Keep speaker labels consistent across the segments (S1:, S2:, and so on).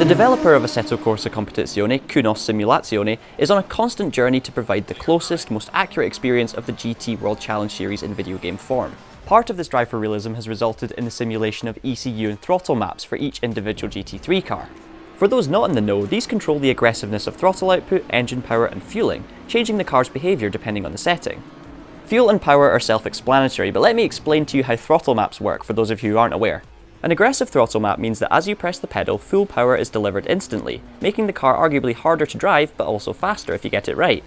S1: developer of Assetto Corsa Competizione, Simulazione, is on a constant journey to provide the closest, most accurate experience of the GT World Challenge series in video game form. Part of this drive for realism has resulted in the simulation of ECU and throttle maps for each individual GT3 car. For those not in the know, these control the aggressiveness of throttle output, engine power and fueling, changing the car's behaviour depending on the setting. Fuel and power are self-explanatory, but let me explain to you how throttle maps work for those of you who aren't aware. An aggressive throttle map means that as you press the pedal, full power is delivered instantly, making the car arguably harder to drive, but also faster if you get it right.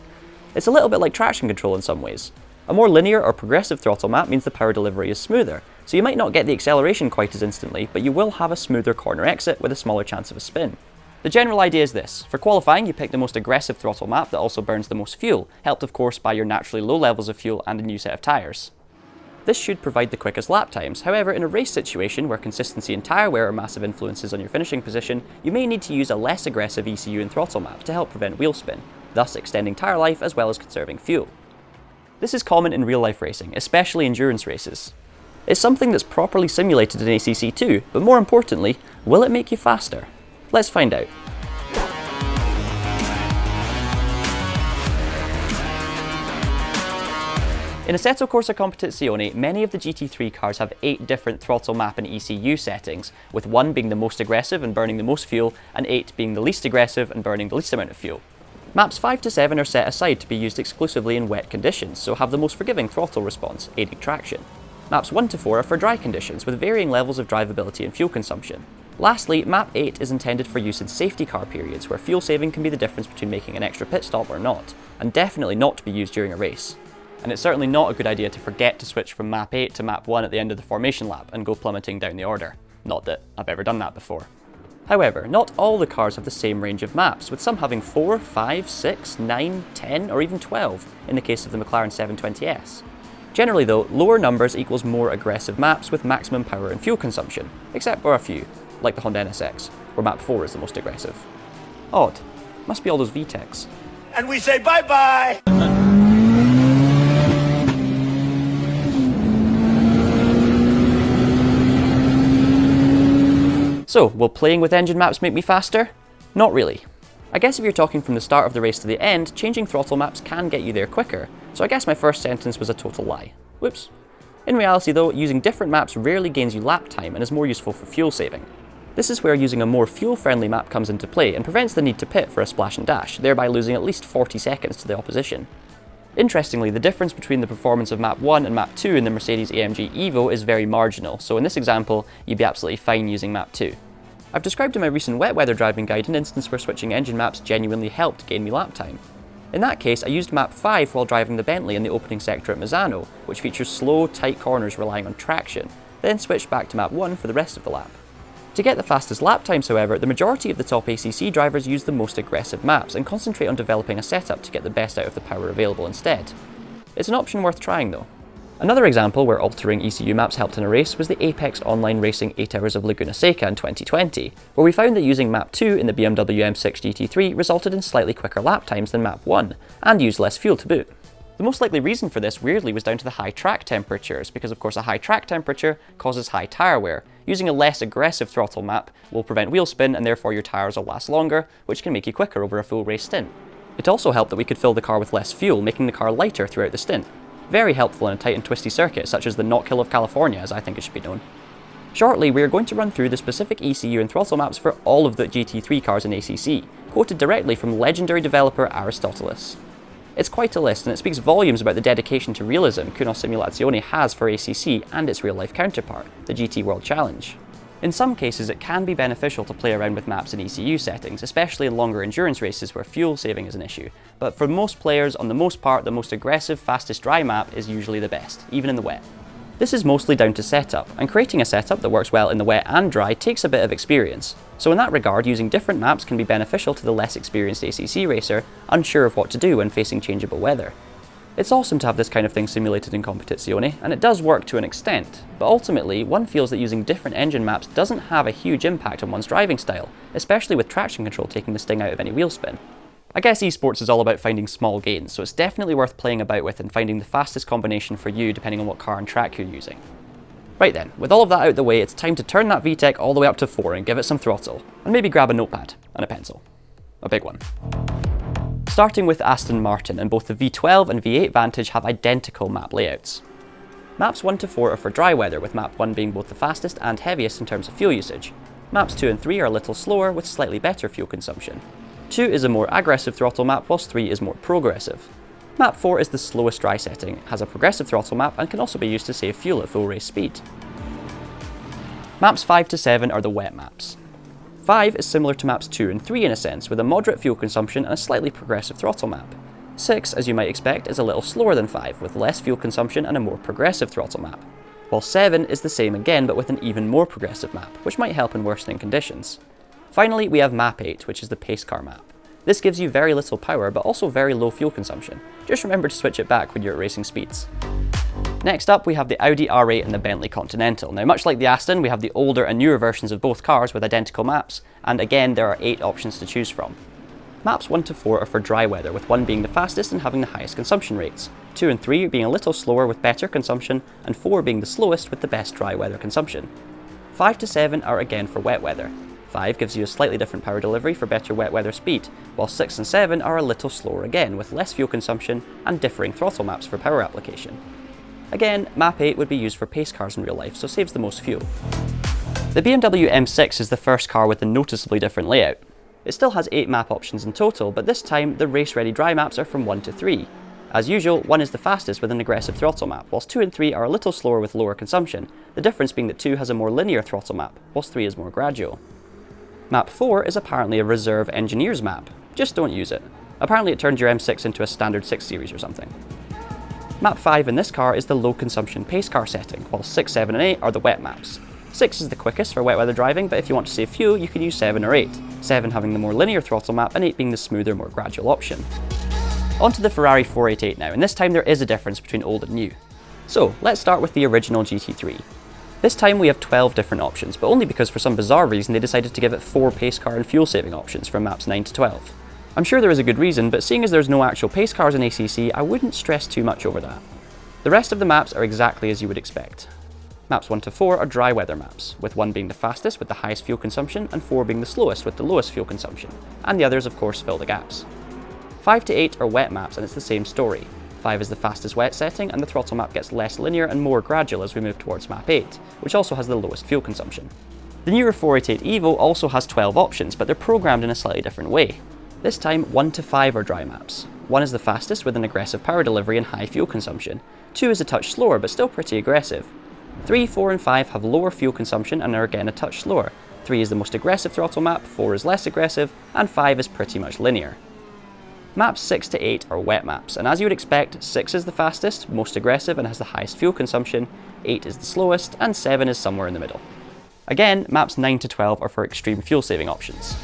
S1: It's a little bit like traction control in some ways. A more linear or progressive throttle map means the power delivery is smoother, so you might not get the acceleration quite as instantly, but you will have a smoother corner exit with a smaller chance of a spin. The general idea is this: for qualifying you pick the most aggressive throttle map that also burns the most fuel, helped of course by your naturally low levels of fuel and a new set of tyres. This should provide the quickest lap times. However, in a race situation where consistency and tyre wear are massive influences on your finishing position, you may need to use a less aggressive ECU and throttle map to help prevent wheel spin, thus extending tyre life as well as conserving fuel. This is common in real life racing, especially endurance races. It's something that's properly simulated in ACC too, but more importantly, will it make you faster? Let's find out. In Assetto Corsa Competizione, many of the GT3 cars have 8 different throttle map and ECU settings, with 1 being the most aggressive and burning the most fuel, and 8 being the least aggressive and burning the least amount of fuel. Maps 5 to 7 are set aside to be used exclusively in wet conditions, so have the most forgiving throttle response, aiding traction. Maps 1 to 4 are for dry conditions, with varying levels of drivability and fuel consumption. Lastly, Map 8 is intended for use in safety car periods, where fuel saving can be the difference between making an extra pit stop or not, and definitely not to be used during a race. And it's certainly not a good idea to forget to switch from Map 8 to Map 1 at the end of the formation lap and go plummeting down the order. Not that I've ever done that before. However, not all the cars have the same range of maps, with some having 4, 5, 6, 9, 10 or even 12 in the case of the McLaren 720S. Generally though, lower numbers equals more aggressive maps with maximum power and fuel consumption, except for a few, like the Honda NSX, where Map 4 is the most aggressive. Odd. Must be all those VTECs.
S2: And we say bye-bye!
S1: So, will playing with engine maps make me faster? Not really. I guess if you're talking from the start of the race to the end, changing throttle maps can get you there quicker, so I guess my first sentence was a total lie. Whoops. In reality though, using different maps rarely gains you lap time and is more useful for fuel saving. This is where using a more fuel-friendly map comes into play and prevents the need to pit for a splash and dash, thereby losing at least 40 seconds to the opposition. Interestingly, the difference between the performance of Map 1 and Map 2 in the Mercedes-AMG Evo is very marginal, so in this example, you'd be absolutely fine using Map 2. I've described in my recent wet weather driving guide an instance where switching engine maps genuinely helped gain me lap time. In that case, I used Map 5 while driving the Bentley in the opening sector at Misano, which features slow, tight corners relying on traction, then switched back to Map 1 for the rest of the lap. To get the fastest lap times, however, the majority of the top ACC drivers use the most aggressive maps and concentrate on developing a setup to get the best out of the power available instead. It's an option worth trying though. Another example where altering ECU maps helped in a race was the Apex Online Racing 8 Hours of Laguna Seca in 2020, where we found that using Map 2 in the BMW M6 GT3 resulted in slightly quicker lap times than Map 1, and used less fuel to boot. The most likely reason for this weirdly was down to the high track temperatures, because of course a high track temperature causes high tyre wear. Using a less aggressive throttle map will prevent wheel spin and therefore your tyres will last longer, which can make you quicker over a full race stint. It also helped that we could fill the car with less fuel, making the car lighter throughout the stint. Very helpful in a tight and twisty circuit such as the Knock Hill of California, as I think it should be known. Shortly, we are going to run through the specific ECU and throttle maps for all of the GT3 cars in ACC, quoted directly from legendary developer Aristoteles. It's quite a list, and it speaks volumes about the dedication to realism Simulazione has for ACC and its real-life counterpart, the GT World Challenge. In some cases, it can be beneficial to play around with maps and ECU settings, especially in longer endurance races where fuel saving is an issue, but for most players, on the most part, the most aggressive, fastest dry map is usually the best, even in the wet. This is mostly down to setup, and creating a setup that works well in the wet and dry takes a bit of experience. So in that regard, using different maps can be beneficial to the less experienced ACC racer, unsure of what to do when facing changeable weather. It's awesome to have this kind of thing simulated in Competizione, and it does work to an extent, but ultimately, one feels that using different engine maps doesn't have a huge impact on one's driving style, especially with traction control taking the sting out of any wheel spin. I guess esports is all about finding small gains, so it's definitely worth playing about with and finding the fastest combination for you depending on what car and track you're using. Right then, with all of that out the way, it's time to turn that VTEC all the way up to 4 and give it some throttle, and maybe grab a notepad and a pencil. A big one. Starting with Aston Martin, and both the V12 and V8 Vantage have identical map layouts. Maps 1 to 4 are for dry weather, with map 1 being both the fastest and heaviest in terms of fuel usage. Maps 2 and 3 are a little slower, with slightly better fuel consumption. 2 is a more aggressive throttle map, whilst 3 is more progressive. Map 4 is the slowest dry setting, has a progressive throttle map, and can also be used to save fuel at full race speed. Maps 5 to 7 are the wet maps. 5 is similar to maps 2 and 3 in a sense, with a moderate fuel consumption and a slightly progressive throttle map. 6, as you might expect, is a little slower than 5, with less fuel consumption and a more progressive throttle map. While 7 is the same again, but with an even more progressive map, which might help in worsening conditions. Finally, we have map 8, which is the pace car map. This gives you very little power, but also very low fuel consumption. Just remember to switch it back when you're at racing speeds. Next up, we have the Audi R8 and the Bentley Continental. Now, much like the Aston, we have the older and newer versions of both cars with identical maps, and again, there are 8 options to choose from. Maps 1 to 4 are for dry weather, with 1 being the fastest and having the highest consumption rates, 2 and 3 being a little slower with better consumption, and 4 being the slowest with the best dry weather consumption. 5 to 7 are again for wet weather. 5 gives you a slightly different power delivery for better wet weather speed, while 6 and 7 are a little slower again, with less fuel consumption and differing throttle maps for power application. Again, map 8 would be used for pace cars in real life, so saves the most fuel. The BMW M6 is the first car with a noticeably different layout. It still has 8 map options in total, but this time the race-ready dry maps are from 1 to 3. As usual, 1 is the fastest with an aggressive throttle map, whilst 2 and 3 are a little slower with lower consumption, the difference being that 2 has a more linear throttle map, whilst 3 is more gradual. Map 4 is apparently a reserve engineer's map. Just don't use it. Apparently it turns your M6 into a standard 6 series or something. Map 5 in this car is the low consumption pace car setting, while 6, 7 and 8 are the wet maps. 6 is the quickest for wet weather driving, but if you want to save fuel you can use 7 or 8, 7 having the more linear throttle map and 8 being the smoother, more gradual option. On to the Ferrari 488 now, and this time there is a difference between old and new. So let's start with the original GT3. This time we have 12 different options, but only because for some bizarre reason they decided to give it 4 pace car and fuel saving options from maps 9 to 12. I'm sure there is a good reason, but seeing as there's no actual pace cars in ACC, I wouldn't stress too much over that. The rest of the maps are exactly as you would expect. Maps 1 to 4 are dry weather maps, with 1 being the fastest with the highest fuel consumption and 4 being the slowest with the lowest fuel consumption, and the others of course fill the gaps. 5 to 8 are wet maps and it's the same story. 5 is the fastest wet setting and the throttle map gets less linear and more gradual as we move towards map 8, which also has the lowest fuel consumption. The newer 488 Evo also has 12 options, but they're programmed in a slightly different way. This time 1 to 5 are dry maps. 1 is the fastest with an aggressive power delivery and high fuel consumption. 2 is a touch slower but still pretty aggressive. 3, 4 and 5 have lower fuel consumption and are again a touch slower. 3 is the most aggressive throttle map, 4 is less aggressive, and 5 is pretty much linear. Maps 6 to 8 are wet maps, and as you would expect, 6 is the fastest, most aggressive and has the highest fuel consumption, 8 is the slowest, and 7 is somewhere in the middle. Again, maps 9 to 12 are for extreme fuel saving options.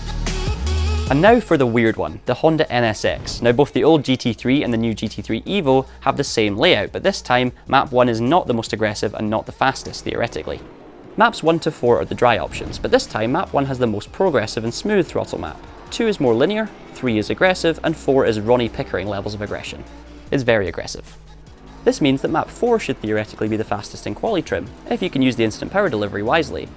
S1: And now for the weird one, the Honda NSX. Now both the old GT3 and the new GT3 Evo have the same layout, but this time map 1 is not the most aggressive and not the fastest theoretically. Maps 1 to 4 are the dry options, but this time map 1 has the most progressive and smooth throttle map. 2 is more linear, 3 is aggressive, and 4 is Ronnie Pickering levels of aggression. It's very aggressive. This means that map 4 should theoretically be the fastest in quali trim, if you can use the instant power delivery wisely.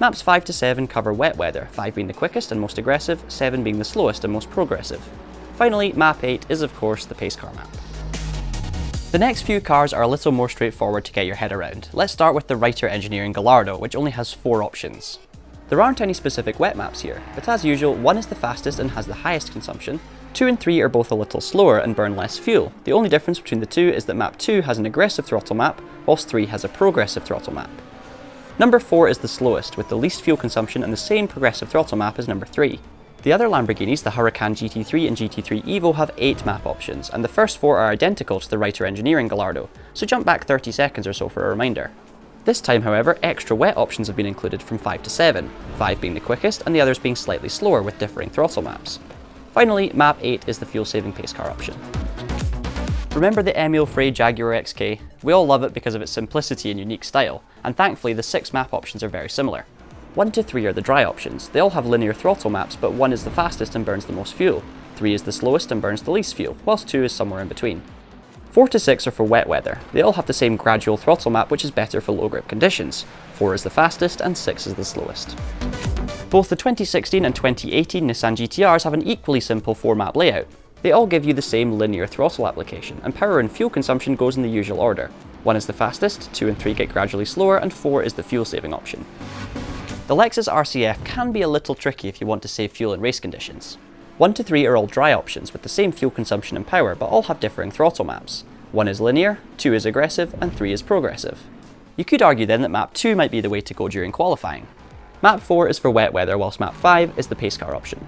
S1: Maps 5 to 7 cover wet weather, 5 being the quickest and most aggressive, 7 being the slowest and most progressive. Finally, map 8 is of course the pace car map. The next few cars are a little more straightforward to get your head around. Let's start with the Writer Engineering Gallardo, which only has 4 options. There aren't any specific wet maps here, but as usual, 1 is the fastest and has the highest consumption, 2 and 3 are both a little slower and burn less fuel. The only difference between the two is that map 2 has an aggressive throttle map, whilst 3 has a progressive throttle map. Number 4 is the slowest, with the least fuel consumption and the same progressive throttle map as number 3. The other Lamborghinis, the Huracan GT3 and GT3 Evo, have 8 map options, and the first 4 are identical to the Writer Engineering Gallardo, so jump back 30 seconds or so for a reminder. This time, however, extra wet options have been included from 5 to 7, 5 being the quickest and the others being slightly slower with differing throttle maps. Finally, map 8 is the fuel-saving pace car option. Remember the Emile Frey Jaguar XK? We all love it because of its simplicity and unique style, and thankfully the 6 map options are very similar. 1 to 3 are the dry options. They all have linear throttle maps, but 1 is the fastest and burns the most fuel, 3 is the slowest and burns the least fuel, whilst 2 is somewhere in between. 4 to 6 are for wet weather. They all have the same gradual throttle map, which is better for low grip conditions. 4 is the fastest and 6 is the slowest. Both the 2016 and 2018 Nissan GTRs have an equally simple 4-map layout. They all give you the same linear throttle application, and power and fuel consumption goes in the usual order. 1 is the fastest, 2 and 3 get gradually slower, and 4 is the fuel saving option. The Lexus RCF can be a little tricky if you want to save fuel in race conditions. 1 to 3 are all dry options with the same fuel consumption and power, but all have differing throttle maps. 1 is linear, 2 is aggressive, and 3 is progressive. You could argue then that map 2 might be the way to go during qualifying. Map 4 is for wet weather, whilst map 5 is the pace car option.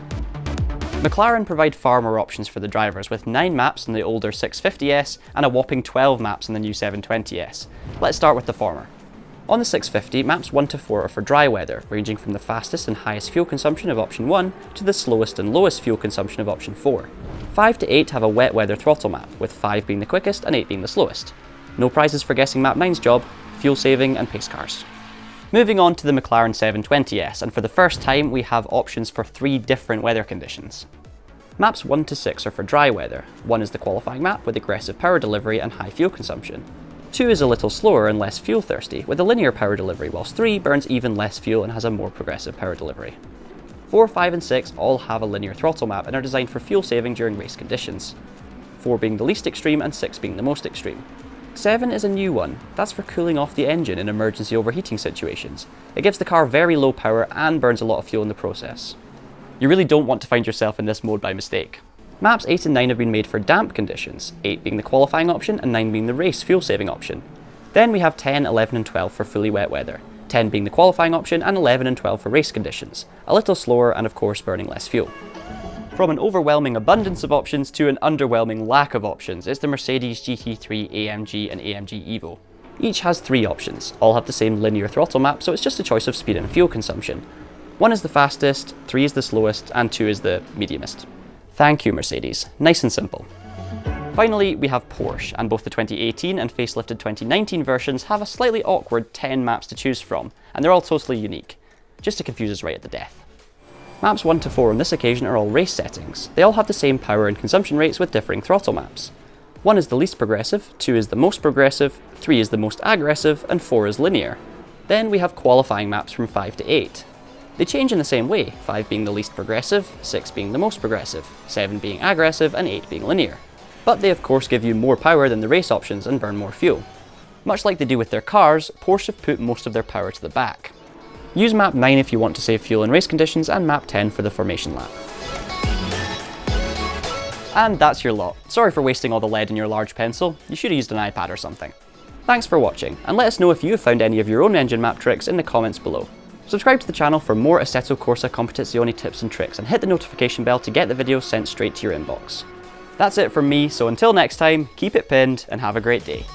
S1: McLaren provide far more options for the drivers, with 9 maps in the older 650S and a whopping 12 maps in the new 720S. Let's start with the former. On the 650, maps 1 to 4 are for dry weather, ranging from the fastest and highest fuel consumption of option 1 to the slowest and lowest fuel consumption of option 4. 5 to 8 have a wet weather throttle map, with 5 being the quickest and 8 being the slowest. No prizes for guessing map 9's job, fuel saving and pace cars. Moving on to the McLaren 720S, and for the first time we have options for 3 different weather conditions. Maps 1 to 6 are for dry weather. 1 is the qualifying map with aggressive power delivery and high fuel consumption. 2 is a little slower and less fuel thirsty, with a linear power delivery, whilst 3 burns even less fuel and has a more progressive power delivery. 4, 5 and 6 all have a linear throttle map and are designed for fuel saving during race conditions. 4 being the least extreme and 6 being the most extreme. 7 is a new one. That's for cooling off the engine in emergency overheating situations. It gives the car very low power and burns a lot of fuel in the process. You really don't want to find yourself in this mode by mistake. Maps 8 and 9 have been made for damp conditions, 8 being the qualifying option and 9 being the race fuel saving option. Then we have 10, 11 and 12 for fully wet weather, 10 being the qualifying option and 11 and 12 for race conditions, a little slower and of course burning less fuel. From an overwhelming abundance of options to an underwhelming lack of options is the Mercedes GT3 AMG and AMG Evo. Each has 3 options, all have the same linear throttle map, so it's just a choice of speed and fuel consumption. 1 is the fastest, 3 is the slowest and 2 is the mediumest. Thank you, Mercedes. Nice and simple. Finally, we have Porsche, and both the 2018 and facelifted 2019 versions have a slightly awkward 10 maps to choose from, and they're all totally unique, just to confuse us right at the death. Maps 1 to 4 on this occasion are all race settings. They all have the same power and consumption rates with differing throttle maps. 1 is the least progressive, 2 is the most progressive, 3 is the most aggressive, and 4 is linear. Then we have qualifying maps from 5 to 8. They change in the same way, 5 being the least progressive, 6 being the most progressive, 7 being aggressive, and 8 being linear. But they of course give you more power than the race options and burn more fuel. Much like they do with their cars, Porsche have put most of their power to the back. Use map 9 if you want to save fuel in race conditions, and map 10 for the formation lap. And that's your lot. Sorry for wasting all the lead in your large pencil, you should have used an iPad or something. Thanks for watching, and let us know if you have found any of your own engine map tricks in the comments below. Subscribe to the channel for more Assetto Corsa Competizione tips and tricks, and hit the notification bell to get the videos sent straight to your inbox. That's it from me, so until next time, keep it pinned and have a great day.